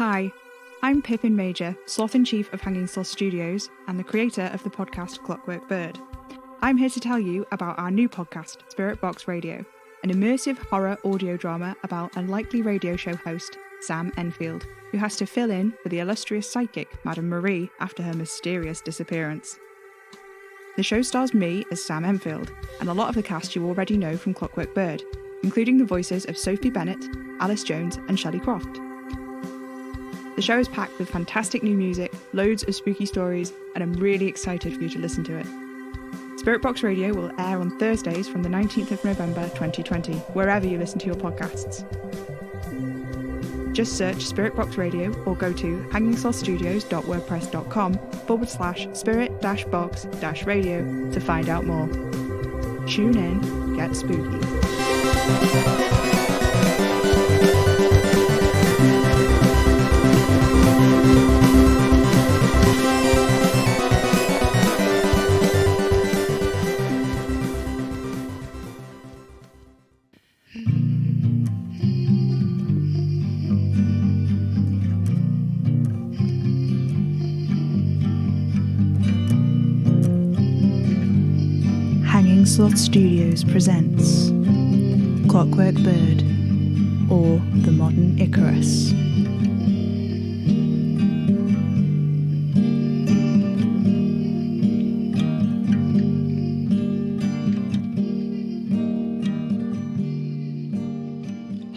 Hi, I'm Pippin Major, Sloth-in-Chief of Hanging Sloth Studios and the creator of the podcast Clockwork Bird. I'm here to tell you about our new podcast, Spirit Box Radio, an immersive horror audio drama about unlikely radio show host, Sam Enfield, who has to fill in for the illustrious psychic, Madame Marie, after her mysterious disappearance. The show stars me as Sam Enfield, and a lot of the cast you already know from Clockwork Bird, including the voices of Sophie Bennett, Alice Jones and Shelley Croft. The show is packed with fantastic new music, loads of spooky stories, and I'm really excited for you to listen to it. Spirit Box Radio will air on Thursdays from the 19th of November 2020, wherever you listen to your podcasts. Just search Spirit Box Radio or go to hangingslothstudios.wordpress.com/spirit-box-radio to find out more. Tune in, get spooky. Hanging Sloth Studios presents Clockwork Bird, or The Modern Icarus.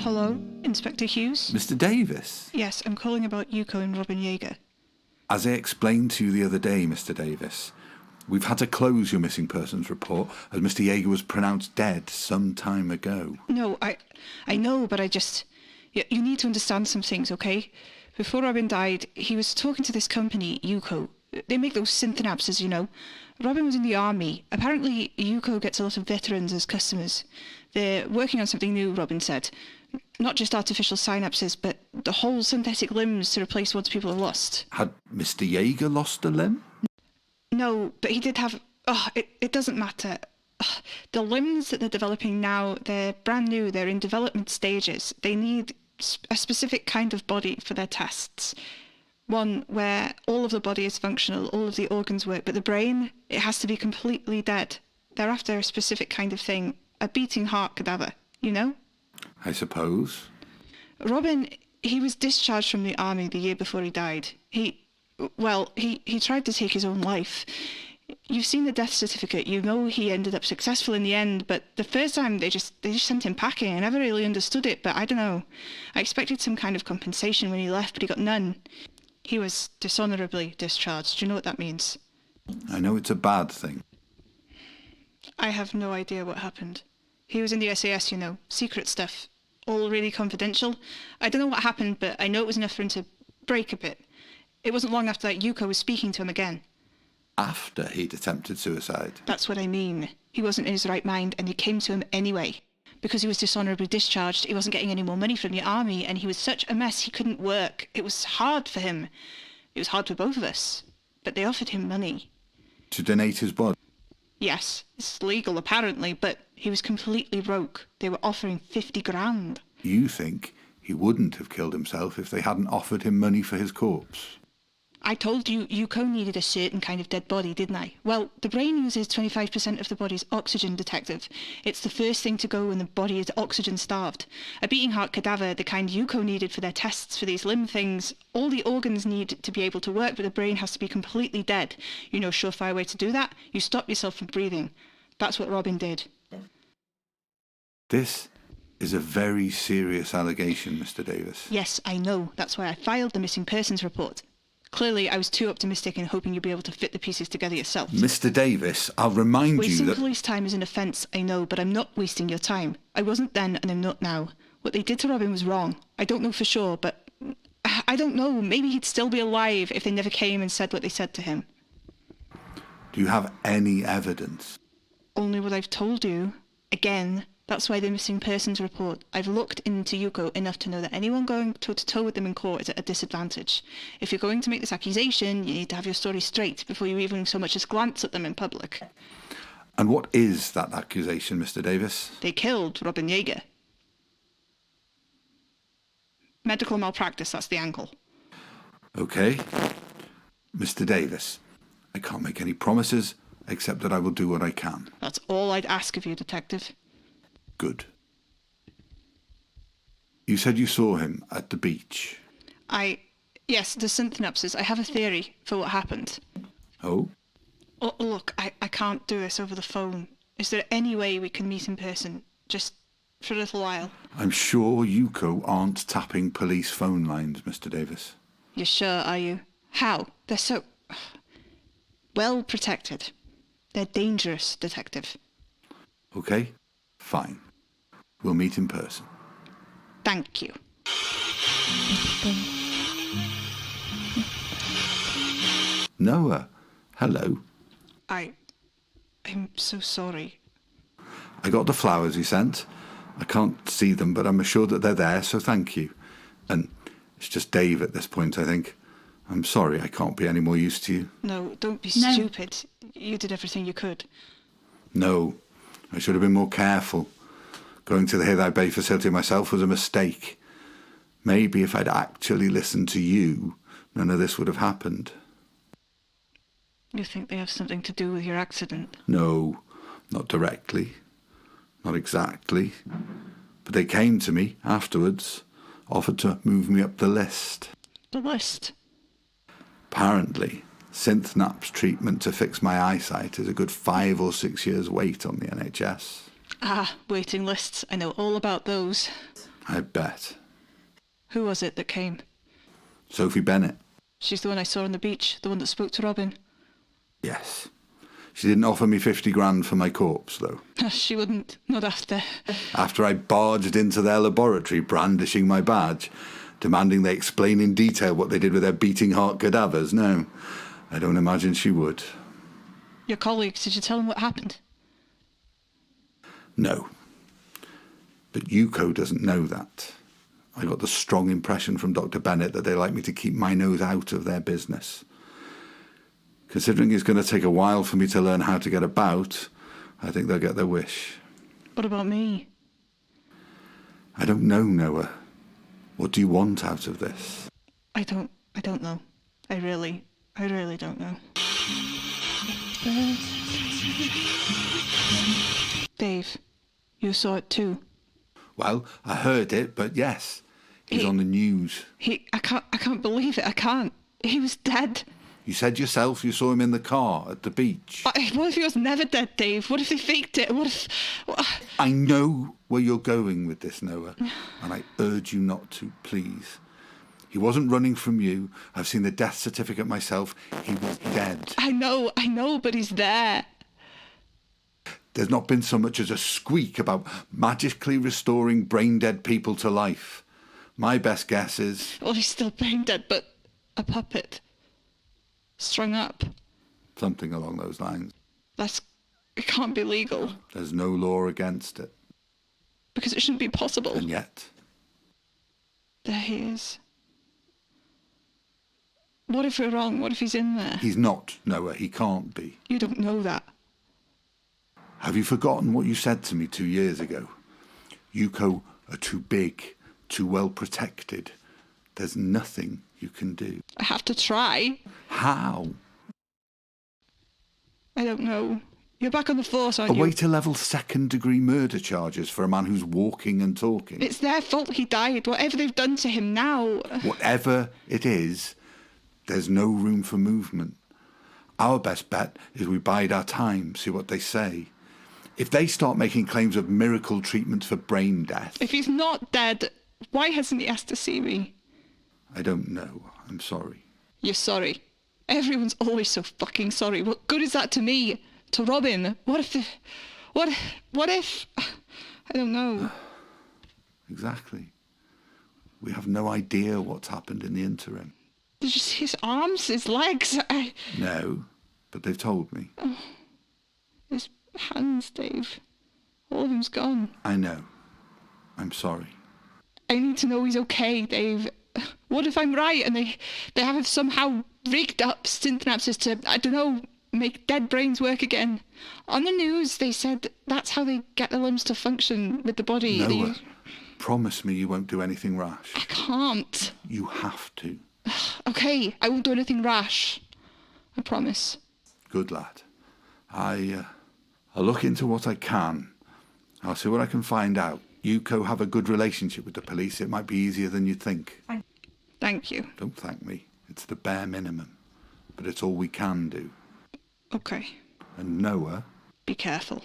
Hello, Inspector Hughes? Mr. Davis? Yes, I'm calling about Yuko and Robin Yeager. As I explained to you the other day, Mr. Davis, we've had to close your missing persons report as Mr. Yeager was pronounced dead some time ago. No, I know, but you need to understand some things, okay? Before Robin died, he was talking to this company, Yuko. They make those synthanaps, you know. Robin was in the army. Apparently, Yuko gets a lot of veterans as customers. They're working on something new, Robin said. Not just artificial synapses, but the whole synthetic limbs to replace ones people have lost. Had Mr. Yeager lost a limb? No, but he did have... it doesn't matter. The limbs that they're developing now, they're brand new. They're in development stages. They need a specific kind of body for their tests. One where all of the body is functional, all of the organs work, but the brain, it has to be completely dead. They're after a specific kind of thing, a beating heart cadaver, you know? I suppose. Robin, he was discharged from the army the year before he died. He tried to take his own life. You've seen the death certificate. You know he ended up successful in the end, but the first time they just sent him packing. I never really understood it, but I don't know. I expected some kind of compensation when he left, but he got none. He was dishonourably discharged. Do you know what that means? I know it's a bad thing. I have no idea what happened. He was in the SAS, you know, secret stuff. All really confidential. I don't know what happened, but I know it was enough for him to break a bit. It wasn't long after that Yuko was speaking to him again. After he'd attempted suicide? That's what I mean. He wasn't in his right mind, and he came to him anyway. Because he was dishonourably discharged, he wasn't getting any more money from the army, and he was such a mess he couldn't work. It was hard for him. It was hard for both of us. But they offered him money. To donate his body? Yes, it's legal apparently, but he was completely broke. They were offering 50 grand. You think he wouldn't have killed himself if they hadn't offered him money for his corpse? I told you Yuko needed a certain kind of dead body, didn't I? Well, the brain uses 25% of the body's oxygen, Detective. It's the first thing to go when the body is oxygen-starved. A beating heart cadaver, the kind Yuko needed for their tests for these limb things, all the organs need to be able to work, but the brain has to be completely dead. You know, surefire way to do that? You stop yourself from breathing. That's what Robin did. This is a very serious allegation, Mr. Davis. Yes, I know. That's why I filed the missing persons report. Clearly, I was too optimistic in hoping you'd be able to fit the pieces together yourself. Mr. Davis, I'll remind you that... Wasting police time is an offence, I know, but I'm not wasting your time. I wasn't then, and I'm not now. What they did to Robin was wrong. I don't know for sure, but... I don't know. Maybe he'd still be alive if they never came and said what they said to him. Do you have any evidence? Only what I've told you. Again. That's why the missing persons report. I've looked into Yuko enough to know that anyone going toe-to-toe with them in court is at a disadvantage. If you're going to make this accusation, you need to have your story straight before you even so much as glance at them in public. And what is that accusation, Mr. Davis? They killed Robin Yeager. Medical malpractice, that's the angle. Okay. Mr. Davis, I can't make any promises except that I will do what I can. That's all I'd ask of you, Detective. Good. You said you saw him at the beach. Yes, the synapses. I have a theory for what happened. Oh? Oh, look, I can't do this over the phone. Is there any way we can meet in person? Just for a little while? I'm sure Yuko aren't tapping police phone lines, Mr. Davis. You're sure, are you? How? They're so... well protected. They're dangerous, Detective. Okay, fine. We'll meet in person. Thank you. Noah, hello. I'm so sorry. I got the flowers he sent. I can't see them, but I'm assured that they're there, so thank you. And it's just Dave at this point, I think. I'm sorry I can't be any more use to you. No, don't be stupid. You did everything you could. No, I should have been more careful. Going to the Hither Bay facility myself was a mistake. Maybe if I'd actually listened to you, none of this would have happened. You think they have something to do with your accident? No, not directly. Not exactly. But they came to me afterwards, offered to move me up the list. The list? Apparently, Synthnaps treatment to fix my eyesight is a good 5 or 6 years wait on the NHS. Ah, waiting lists. I know all about those. I bet. Who was it that came? Sophie Bennett. She's the one I saw on the beach, the one that spoke to Robin. Yes. She didn't offer me 50 grand for my corpse, though. She wouldn't. Not after. After I barged into their laboratory brandishing my badge, demanding they explain in detail what they did with their beating heart cadavers. No, I don't imagine she would. Your colleagues, did you tell them what happened? No. But Yuko doesn't know that. I got the strong impression from Dr. Bennett that they like me to keep my nose out of their business. Considering it's going to take a while for me to learn how to get about, I think they'll get their wish. What about me? I don't know, Noah. What do you want out of this? I don't know. I really don't know. Dave, you saw it too. Well, I heard it, but yes, he's on the news. I can't believe it. I can't. He was dead. You said yourself you saw him in the car at the beach. What if he was never dead, Dave? What if they faked it? What? I know where you're going with this, Noah, and I urge you not to, please. He wasn't running from you. I've seen the death certificate myself. He was dead. I know, but he's there. There's not been so much as a squeak about magically restoring brain-dead people to life. My best guess is... Well, he's still brain dead, but a puppet. Strung up. Something along those lines. It can't be legal. There's no law against it. Because it shouldn't be possible. And yet... There he is. What if we're wrong? What if he's in there? He's not, Noah. He can't be. You don't know that. Have you forgotten what you said to me 2 years ago? Yuko are too big, too well protected. There's nothing you can do. I have to try. How? I don't know. You're back on the force, aren't A you? way to level second-degree murder charges for a man who's walking and talking. It's their fault he died. Whatever they've done to him now... Whatever it is, there's no room for movement. Our best bet is we bide our time, see what they say. If they start making claims of miracle treatments for brain death... If he's not dead, why hasn't he asked to see me? I don't know. I'm sorry. You're sorry. Everyone's always so fucking sorry. What good is that to me? To Robin? What if... I don't know. Exactly. We have no idea what's happened in the interim. Did you see his arms, his legs? No, but they've told me. Oh, his hands, Dave. All of him's gone. I know. I'm sorry. I need to know he's okay, Dave. What if I'm right and they have somehow rigged up synapses to, I don't know, make dead brains work again? On the news, they said that's how they get the limbs to function with the body. Noah, promise me you won't do anything rash. I can't. You have to. Okay, I won't do anything rash. I promise. Good lad. I'll look into what I can. I'll see what I can find out. You have a good relationship with the police. It might be easier than you think. Thank you. Don't thank me. It's the bare minimum. But it's all we can do. Okay. And Noah... Be careful.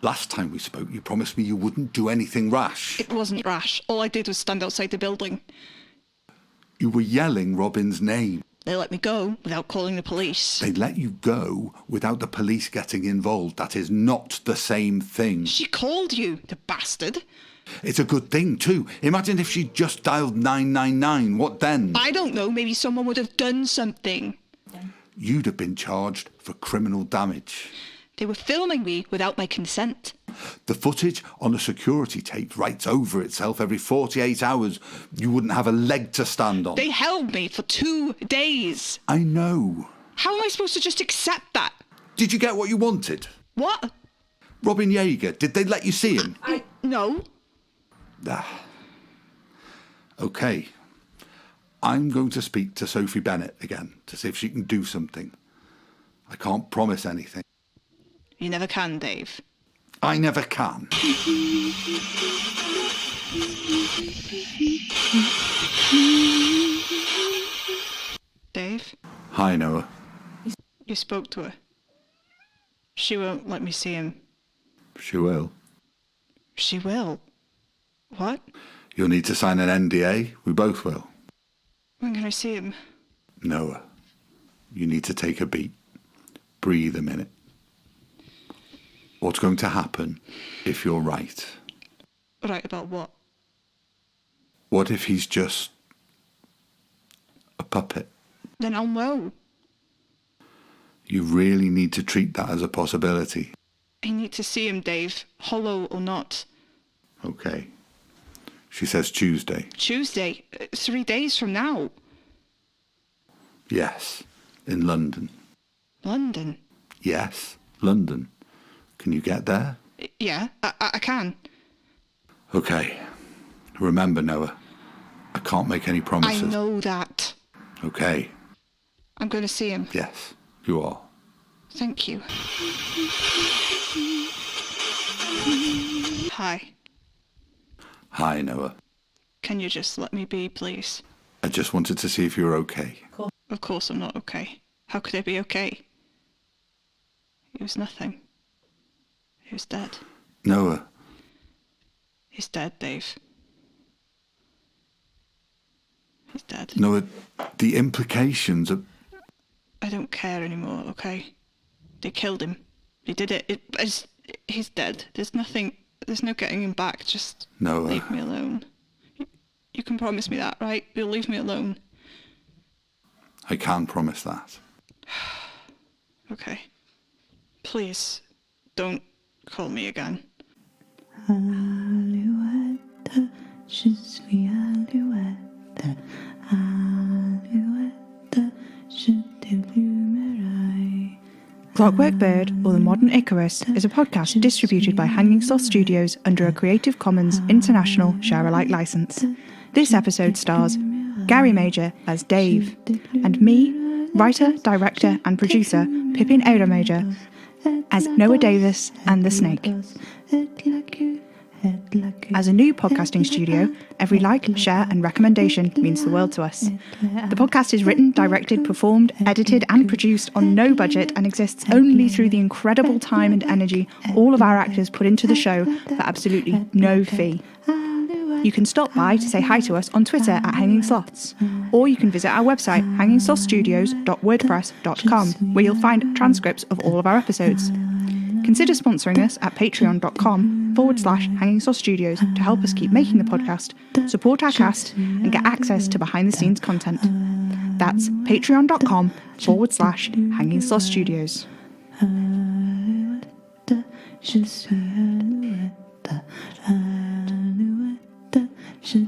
Last time we spoke, you promised me you wouldn't do anything rash. It wasn't rash. All I did was stand outside the building. You were yelling Robin's name. They let me go without calling the police. They let you go without the police getting involved. That is not the same thing. She called you, the bastard. It's a good thing, too. Imagine if she'd just dialed 999. What then? I don't know. Maybe someone would have done something. You'd have been charged for criminal damage. They were filming me without my consent. The footage on a security tape writes over itself every 48 hours. You wouldn't have a leg to stand on. They held me for 2 days. I know. How am I supposed to just accept that? Did you get what you wanted? What? Robin Yeager, did they let you see him? No. OK. I'm going to speak to Sophie Bennett again to see if she can do something. I can't promise anything. You never can, Dave. I never can. Dave? Hi, Noah. You spoke to her. She won't let me see him. She will. She will? What? You'll need to sign an NDA. We both will. When can I see him? Noah, you need to take a beat. Breathe a minute. What's going to happen if you're right? Right about what? What if he's just a puppet? Then I'll know. You really need to treat that as a possibility. I need to see him, Dave, hollow or not. OK. She says Tuesday. Tuesday? 3 days from now. Yes, in London. London? Yes, London. Can you get there? Yeah, I can. OK. Remember, Noah, I can't make any promises. I know that. OK. I'm going to see him. Yes, you are. Thank you. Hi. Hi, Noah. Can you just let me be, please? I just wanted to see if you were OK. Of course I'm not okay. How could I be okay? He was nothing. He was dead. Noah. He's dead, Dave. He's dead. Noah, the implications of... I don't care anymore, okay? They killed him. They did it. He's dead. There's no getting him back. Just Noah. Leave me alone. You can promise me that, right? You'll leave me alone. I can promise that. Okay. Please, don't call me again. Alouette, je suis alouette. Alouette, je t'allumerai. Clockwork Bird, or The Modern Icarus, is a podcast distributed by Hanging Sloth Studios under a Creative Commons International Share-alike license. This episode stars Gary Major as Dave, and me, writer, director and producer Pippin Ada Major, as Noah Davis and the Snake. As a new podcasting studio, every like, share and recommendation means the world to us. The podcast is written, directed, performed, edited and produced on no budget and exists only through the incredible time and energy all of our actors put into the show for absolutely no fee. You can stop by to say hi to us on Twitter at Hanging Sloths, or you can visit our website hangingslothstudios.wordpress.com, where you'll find transcripts of all of our episodes. Consider sponsoring us at patreon.com/Hanging Sloth Studios to help us keep making the podcast, support our cast, and get access to behind-the-scenes content. That's patreon.com/Hanging Sloth Studios. Je suis alouette, alouette, je